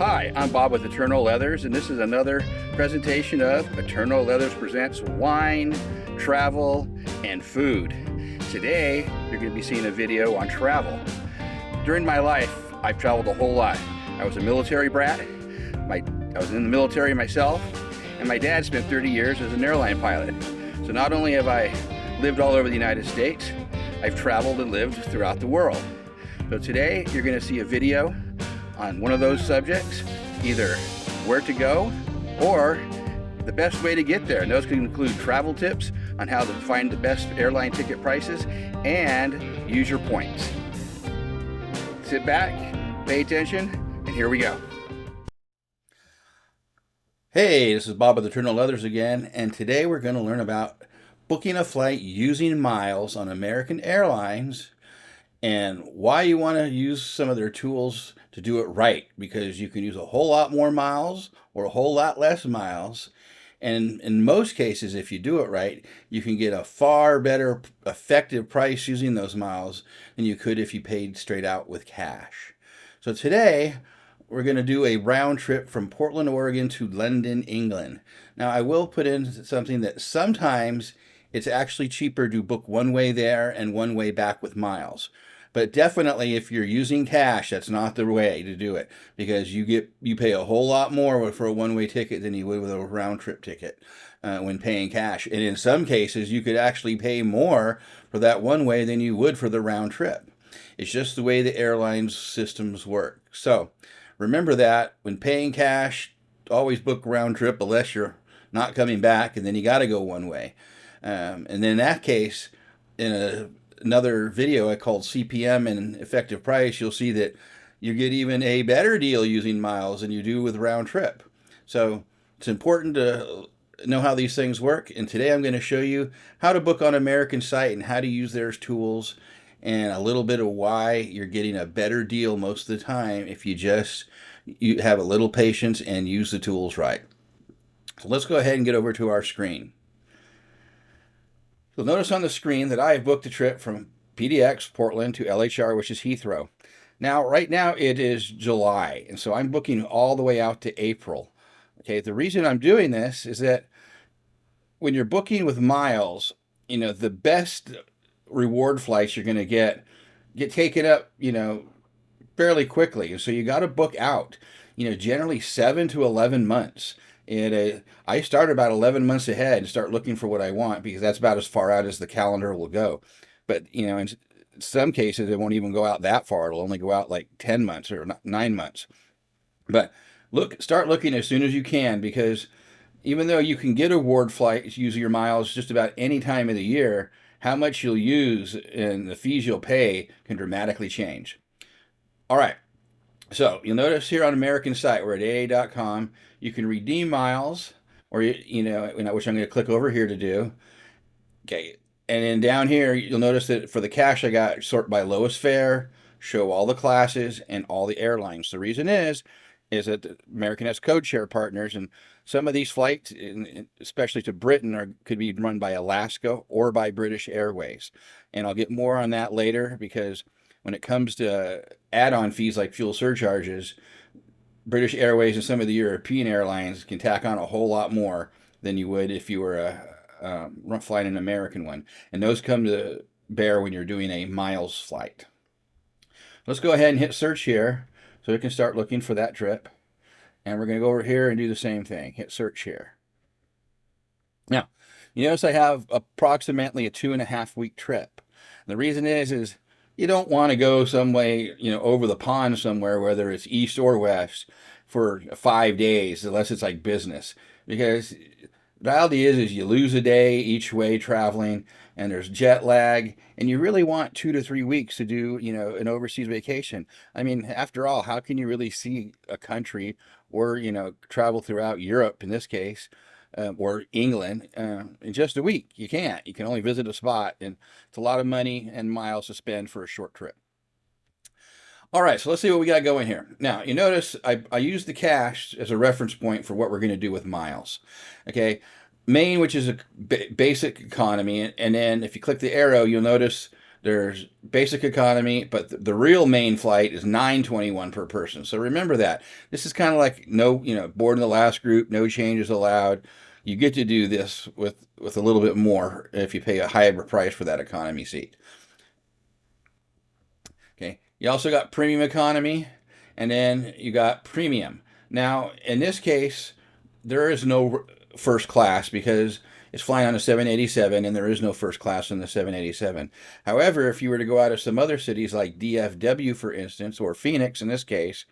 Hi, I'm Bob with Eterno Leathers, and this is another presentation of Eterno Leathers presents wine, travel, and food. Today, you're going to be seeing a video on travel. During my life, I've traveled a whole lot. I was a military brat. I was in the military myself, and my dad spent 30 years as an airline pilot. So not only have I lived all over the United States, I've traveled and lived throughout the world. So today, you're going to see a video on one of those subjects, either where to go or the best way to get there. And those can include travel tips on how to find the best airline ticket prices and use your points. Sit back, pay attention, and here we go. Hey, this is Bob with Eterno Leathers again, and today we're going to learn about booking a flight using miles on American Airlines and why you want to use some of their tools to do it right, because you can use a whole lot more miles or a whole lot less miles. And in most cases, if you do it right, you can get a far better effective price using those miles than you could if you paid straight out with cash. So today, we're going to do a round trip from Portland, Oregon to London, England. Now, I will put in something that sometimes it's actually cheaper to book one way there and one way back with miles. But definitely, if you're using cash, that's not the way to do it, because you pay a whole lot more for a one-way ticket than you would with a round-trip ticket when paying cash. And in some cases, you could actually pay more for that one way than you would for the round trip. It's just the way the airlines systems work. So remember that when paying cash, always book round trip unless you're not coming back, and then you got to go one way. And then in that case, in another video I called CPM and effective price, you'll see that you get even a better deal using miles than you do with round trip. So it's important to know how these things work. And today I'm going to show you how to book on American site and how to use their tools, and a little bit of why you're getting a better deal most of the time if you have a little patience and use the tools right. So let's go ahead and get over to our screen. You'll notice on the screen that I have booked a trip from PDX, Portland, to LHR, which is Heathrow. Now, right now it is July, and so I'm booking all the way out to April. Okay, the reason I'm doing this is that when you're booking with miles, the best reward flights you're going to get taken up, fairly quickly. So you got to book out, generally 7 to 11 months. And I start about 11 months ahead and start looking for what I want, because that's about as far out as the calendar will go. But, in some cases, it won't even go out that far. It'll only go out like 10 months or 9 months. But start looking as soon as you can, because even though you can get award flights using your miles just about any time of the year, how much you'll use and the fees you'll pay can dramatically change. All right. So you'll notice here on American site, we're at AA.com, you can redeem miles, or, which I'm going to click over here to do. Okay. And then down here, you'll notice that for the cash, I got sort by lowest fare, show all the classes and all the airlines. The reason is that American has code share partners, and some of these flights, especially to Britain, could be run by Alaska or by British Airways. And I'll get more on that later, because when it comes to add-on fees like fuel surcharges, British Airways and some of the European airlines can tack on a whole lot more than you would if you were flying an American one. And those come to bear when you're doing a miles flight. Let's go ahead and hit search here so we can start looking for that trip. And we're going to go over here and do the same thing. Hit search here. Now, you notice I have approximately a 2.5-week trip. And the reason is you don't want to go some way, over the pond somewhere, whether it's east or west, for 5 days, unless it's like business. Because the reality is you lose a day each way traveling, and there's jet lag, and you really want 2 to 3 weeks to do, an overseas vacation. I mean, after all, how can you really see a country or, travel throughout Europe in this case, or England, in just a week? You can't. You can only visit a spot, and it's a lot of money and miles to spend for a short trip. All right, so let's see what we got going here. Now, you notice I use the cash as a reference point for what we're going to do with miles. Okay, Maine, which is a basic economy, and then if you click the arrow, you'll notice There's basic economy, but the real main flight is 921 per person. So remember that. This is kind of like no, board in the last group, no changes allowed. You get to do this with a little bit more if you pay a higher price for that economy seat. Okay. You also got premium economy, and then you got premium. Now, in this case, there is no first class because it's flying on a 787 and there is no first class in the 787. However, if you were to go out of some other cities like DFW, for instance, or Phoenix in this case,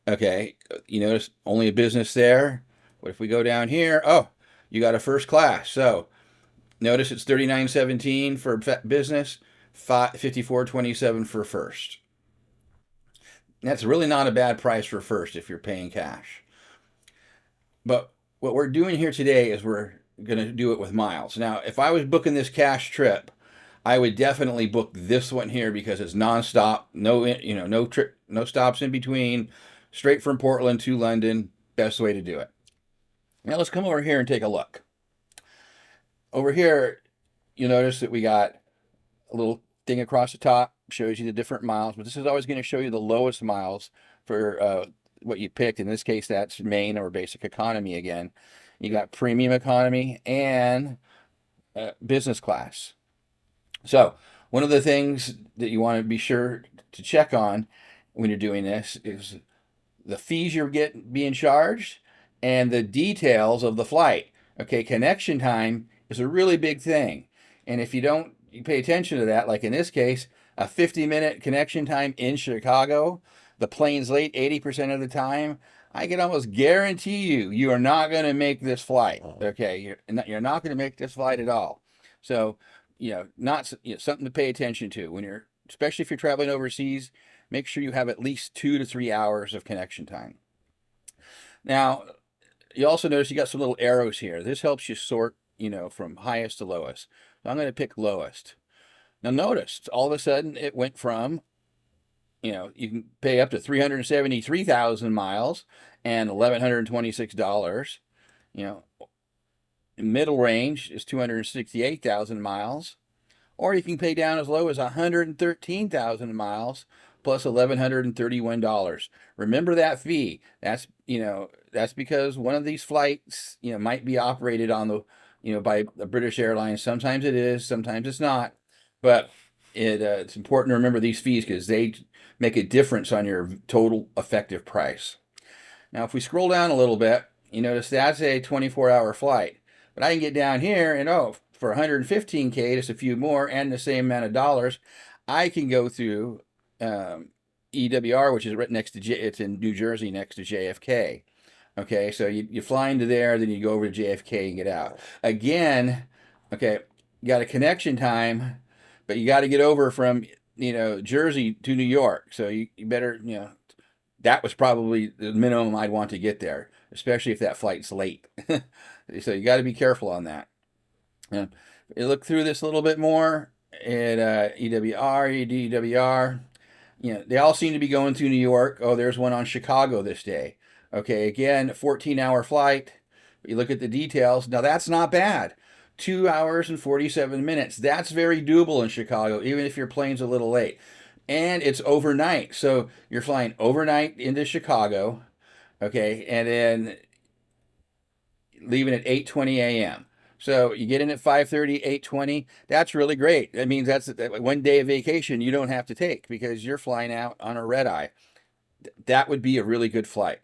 okay, you notice only a business there. What if we go down here? Oh, you got a first class. So notice it's 39.17 for business, 54.27 for first. That's really not a bad price for first if you're paying cash. But what we're doing here today is we're going to do it with miles. Now, if I was booking this cash trip, I would definitely book this one here because it's nonstop, no trip, no stops in between, straight from Portland to London. Best way to do it. Now let's come over here and take a look. Over here, you'll notice that we got a little thing across the top, shows you the different miles, but this is always going to show you the lowest miles for what you picked. In this case, that's main or basic economy again. You got premium economy and business class. So one of the things that you want to be sure to check on when you're doing this is the fees you're being charged and the details of the flight. Okay, connection time is a really big thing. And if you pay attention to that, like in this case, a 50-minute connection time in Chicago, the plane's late 80% of the time, I can almost guarantee you are not going to make this flight. Okay, you're not going to make this flight at all. So, not something to pay attention to when especially if you're traveling overseas. Make sure you have at least 2 to 3 hours of connection time. Now, you also notice you got some little arrows here. This helps you sort, from highest to lowest. So I'm going to pick lowest. Now notice, all of a sudden it went from, you can pay up to 373,000 miles and $1,126. Middle range is 268,000 miles. Or you can pay down as low as 113,000 miles plus $1,131. Remember that fee. That's because one of these flights, might be operated on by the British Airlines. Sometimes it is, sometimes it's not. But it's important to remember these fees because they make a difference on your total effective price. Now, if we scroll down a little bit, you notice that's a 24-hour flight. But I can get down here and, for 115K, just a few more, and the same amount of dollars, I can go through EWR, which is right next to it's in New Jersey next to JFK. Okay, so you fly into there, then you go over to JFK and get out. Again, okay, you got a connection time, but you got to get over from, Jersey to New York. So you better, that was probably the minimum I'd want to get there, especially if that flight's late. So you got to be careful on that. You look through this a little bit more at EWR, EWR. They all seem to be going through New York. Oh, there's one on Chicago this day. Okay, again, 14-hour flight. You look at the details. Now, that's not bad. 2 hours and 47 minutes. That's very doable in Chicago, even if your plane's a little late. And it's overnight. So you're flying overnight into Chicago, okay, and then leaving at 8:20 a.m. So you get in at 5:30, 8:20. That's really great. That means that's one day of vacation you don't have to take because you're flying out on a red eye. That would be a really good flight.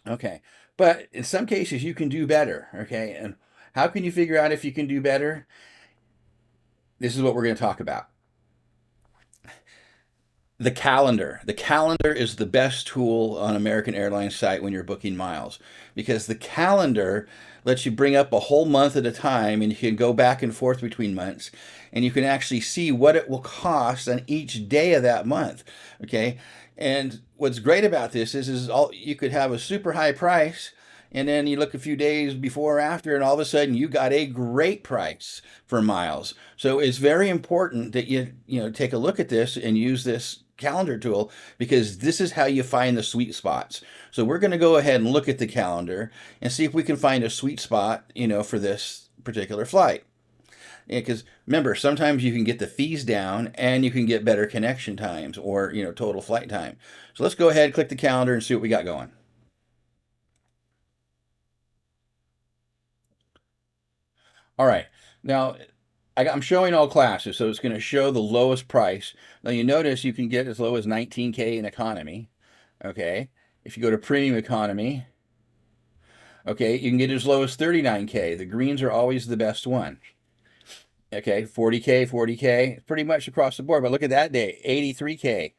Okay. But in some cases you can do better. Okay. And how can you figure out if you can do better? This is what we're going to talk about. The calendar. The calendar is the best tool on American Airlines site when you're booking miles because the calendar lets you bring up a whole month at a time and you can go back and forth between months and you can actually see what it will cost on each day of that month. Okay. And what's great about this is you could have a super high price and then you look a few days before or after and all of a sudden you got a great price for miles. So it's very important that you take a look at this and use this calendar tool because this is how you find the sweet spots. So we're going to go ahead and look at the calendar and see if we can find a sweet spot, for this particular flight. Because remember, sometimes you can get the fees down and you can get better connection times or total flight time. So let's go ahead, click the calendar, and see what we got going. All right. Now, I'm showing all classes, so it's going to show the lowest price. Now, you notice you can get as low as 19K in economy. Okay. If you go to premium economy, okay, you can get as low as 39K. The greens are always the best one. Okay, 40K, 40K, pretty much across the board. But look at that day, 83K.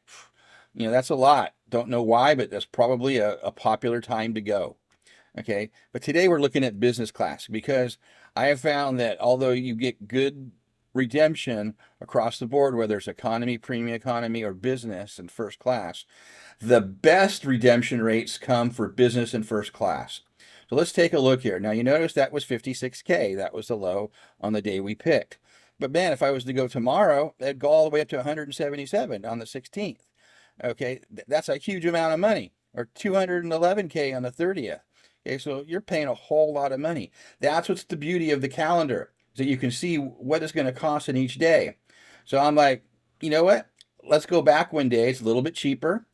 That's a lot. Don't know why, but that's probably a popular time to go. Okay. But today we're looking at business class because I have found that although you get good redemption across the board, whether it's economy, premium economy, or business and first class, the best redemption rates come for business and first class. So let's take a look here. Now you notice that was 56K. That was the low on the day we picked. But man, if I was to go tomorrow, it'd go all the way up to 177 on the 16th. Okay, that's a huge amount of money. Or 211K on the 30th. Okay, so you're paying a whole lot of money. That's what's the beauty of the calendar, is that you can see what it's going to cost in each day. So I'm like, you know what? Let's go back one day. It's a little bit cheaper.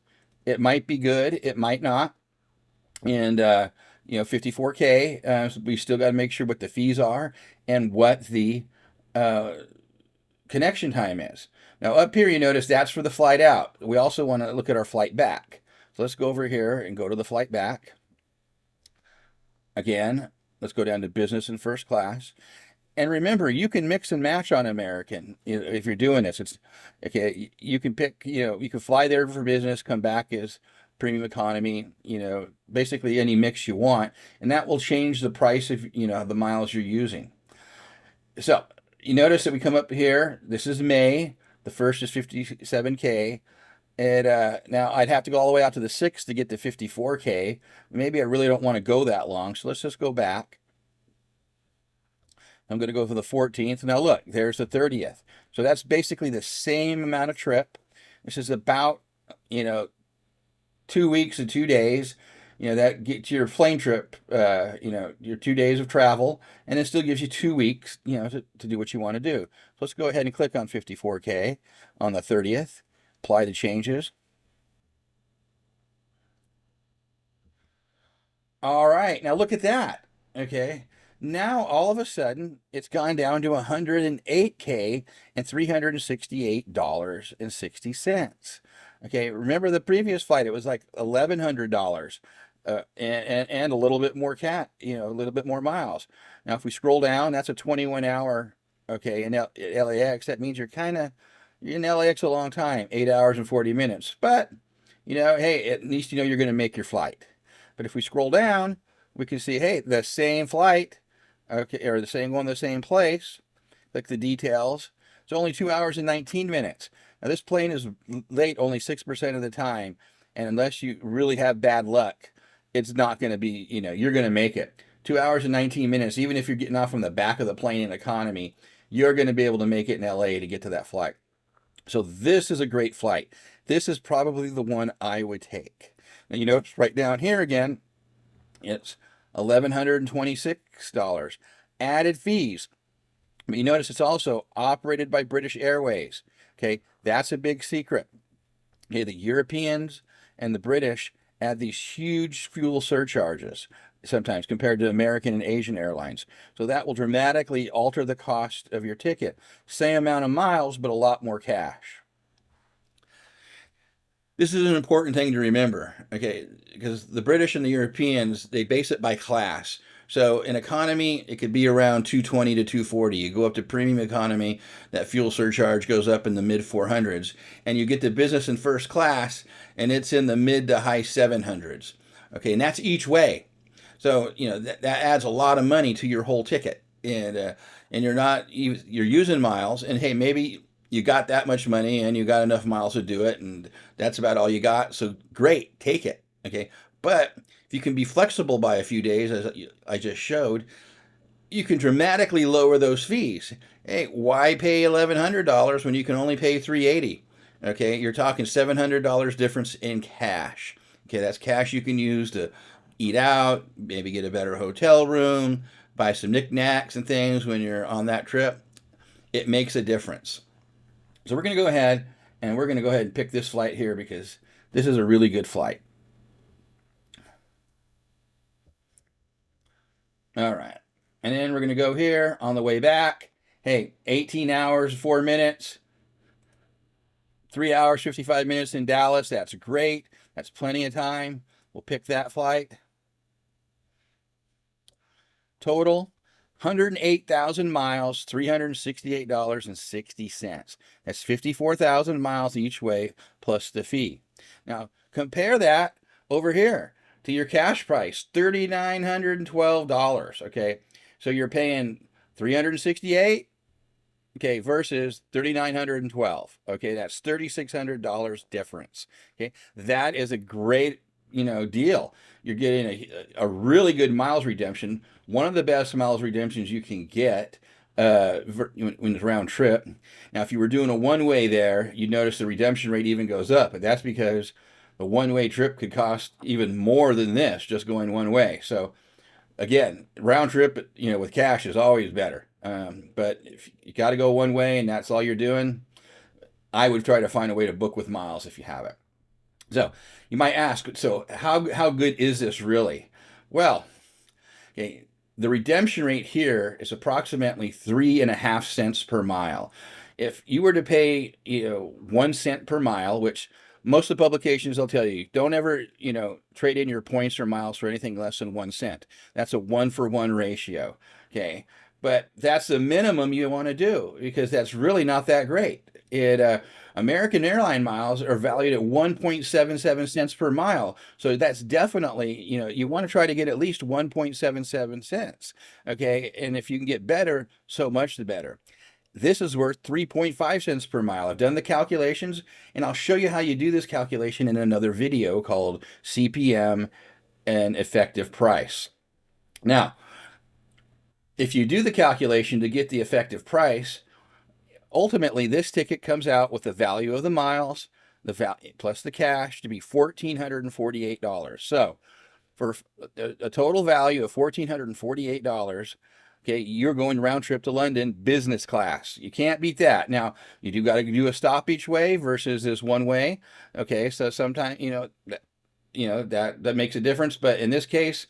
It might be good. It might not. And 54K. So we still got to make sure what the fees are and what the uh, connection time is. Now up here, you notice that's for the flight out. We also want to look at our flight back. So let's go over here and go to the flight back. Again, let's go down to business and first class. And remember, you can mix and match on American if you're doing this. It's okay. You can pick, you can fly there for business, come back as premium economy, basically any mix you want, and that will change the price of, the miles you're using. So you notice that we come up here. This is May. The first is 57K. And now I'd have to go all the way out to the 6th to get to 54K. Maybe I really don't want to go that long. So let's just go back. I'm going to go for the 14th. Now look, there's the 30th. So that's basically the same amount of trip. This is about, 2 weeks and 2 days. That gets your plane trip, your 2 days of travel, and it still gives you 2 weeks, to do what you want to do. So let's go ahead and click on 54K on the 30th, apply the changes. All right, now look at that. Okay. Now all of a sudden it's gone down to 108K and $368.60. Okay, remember the previous flight, it was like $1,100. And a little bit more a little bit more miles. Now if we scroll down, that's a 21 hour, okay, in LAX. That means you're in LAX a long time, 8 hours and 40 minutes. But hey, at least you're going to make your flight. But if we scroll down, we can see, hey, the same flight, okay, or the same one, the same place. Click the details. It's only 2 hours and 19 minutes. Now this plane is late only 6% of the time, and unless you really have bad luck, it's not going to be, you're going to make it. 2 hours and 19 minutes, even if you're getting off from the back of the plane in economy, you're going to be able to make it in LA to get to that flight. So this is a great flight. This is probably the one I would take. Now, right down here again, it's $1,126. Added fees. But you notice it's also operated by British Airways. Okay, that's a big secret. Okay, the Europeans and the British add these huge fuel surcharges sometimes compared to American and Asian airlines. So that will dramatically alter the cost of your ticket. Same amount of miles, but a lot more cash. This is an important thing to remember, okay? Because the British and the Europeans, they base it by class. So in economy, it could be around 220 to 240. You go up to premium economy, that fuel surcharge goes up in the mid 400s, and you get to business and first class, and it's in the mid to high 700s. Okay, and that's each way. So that adds a lot of money to your whole ticket, and you're using miles, and hey, maybe you got that much money and you got enough miles to do it, and that's about all you got. So great, take it. Okay, but if you can be flexible by a few days, as I just showed, you can dramatically lower those fees. Hey, why pay $1,100 when you can only pay $380? Okay, you're talking $700 difference in cash. Okay, that's cash you can use to eat out, maybe get a better hotel room, buy some knickknacks and things when you're on that trip. it makes a difference. So we're going to go ahead and pick this flight here because this is a really good flight. All right. And then we're going to go here on the way back. Hey, 18 hours, 4 minutes, 3 hours, 55 minutes in Dallas. That's great. That's plenty of time. We'll pick that flight. Total 108,000 miles, $368.60. That's 54,000 miles each way plus the fee. Now, compare that over here to your cash price, $3,912. Okay, so you're paying 368, okay, versus 3,912. Okay, that's $3,600 difference. Okay, that is a great deal. You're getting a really good miles redemption, one of the best miles redemptions you can get when it's round trip. Now, if you were doing a one-way there, you'd notice the redemption rate even goes up, but that's because the one-way trip could cost even more than this just going one way. So again, round trip, with cash is always better. But if you got to go one way and that's all you're doing, I would try to find a way to book with miles if you have it. So you might ask, so how good is this really? Well, okay, the redemption rate here is approximately 3.5 cents per mile. If you were to pay, 1 cent per mile, which most of the publications will tell you, don't ever, trade in your points or miles for anything less than 1 cent. That's a 1-for-1 ratio. Okay. But that's the minimum you want to do because that's really not that great. American Airline miles are valued at 1.77 cents per mile. So that's definitely, you want to try to get at least 1.77 cents. Okay. And if you can get better, so much the better. This is worth 3.5 cents per mile. I've done the calculations and I'll show you how you do this calculation in another video called CPM and effective price. Now, if you do the calculation to get the effective price, ultimately this ticket comes out with the value of the miles, the value plus the cash to be $1,448. So for a total value of $1,448, okay, you're going round trip to London business class. You can't beat that. Now, you do got to do a stop each way versus this one way. Okay, so sometimes that makes a difference, but in this case,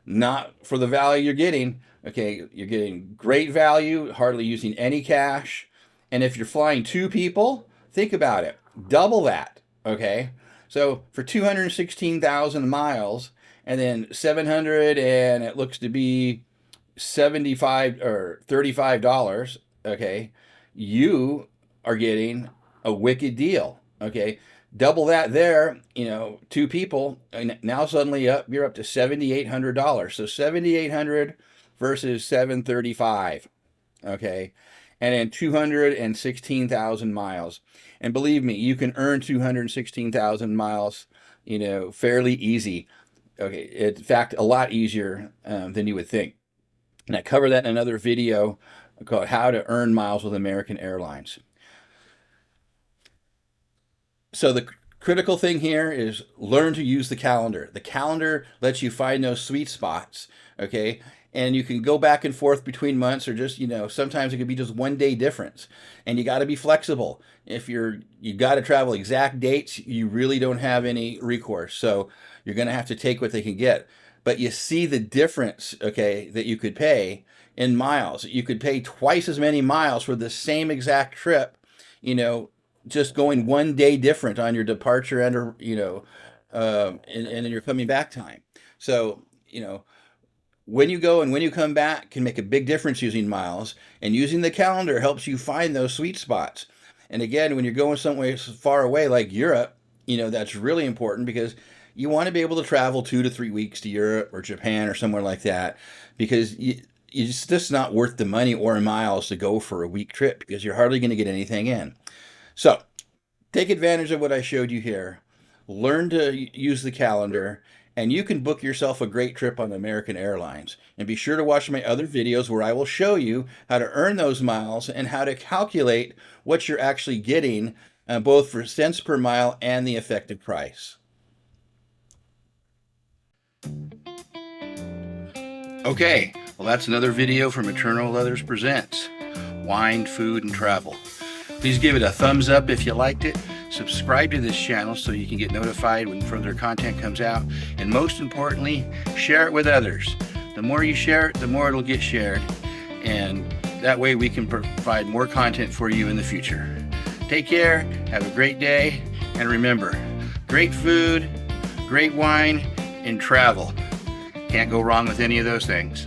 not for the value you're getting. Okay, you're getting great value, hardly using any cash. And if you're flying two people, think about it. Double that. Okay. So for 216,000 miles and then 700 and it looks to be 75 or $35, okay, you are getting a wicked deal. Okay. Double that there, two people, and now suddenly you're up to $7,800. So 7,800 versus 735. Okay. And then 216,000 miles. And believe me, you can earn 216,000 miles, fairly easy. Okay. In fact, a lot easier than you would think. And I cover that in another video called How to Earn Miles with American Airlines. So the critical thing here is learn to use the calendar. The calendar lets you find those sweet spots, okay? And you can go back and forth between months or just, sometimes it could be just 1 day difference. And you got to be flexible. If you got to travel exact dates, you really don't have any recourse. So you're going to have to take what they can get. But you see the difference, okay, that you could pay in miles. You could pay twice as many miles for the same exact trip, just going 1 day different on your departure and and your coming back time. So when you go and when you come back can make a big difference using miles, and using the calendar helps you find those sweet spots. And again, when you're going somewhere far away like Europe, that's really important because you want to be able to travel 2 to 3 weeks to Europe or Japan or somewhere like that because it's just not worth the money or miles to go for a week trip because you're hardly going to get anything in. So take advantage of what I showed you here. Learn to use the calendar, and you can book yourself a great trip on American Airlines. And be sure to watch my other videos where I will show you how to earn those miles and how to calculate what you're actually getting, both for cents per mile and the effective price. Okay, well, that's another video from Eterno Leathers Presents. wine, food, and travel. Please give it a thumbs up if you liked it. Subscribe to this channel so you can get notified when further content comes out. And most importantly, share it with others. The more you share it, the more it'll get shared. And that way we can provide more content for you in the future. Take care, have a great day, and remember, great food, great wine, and travel. Can't go wrong with any of those things.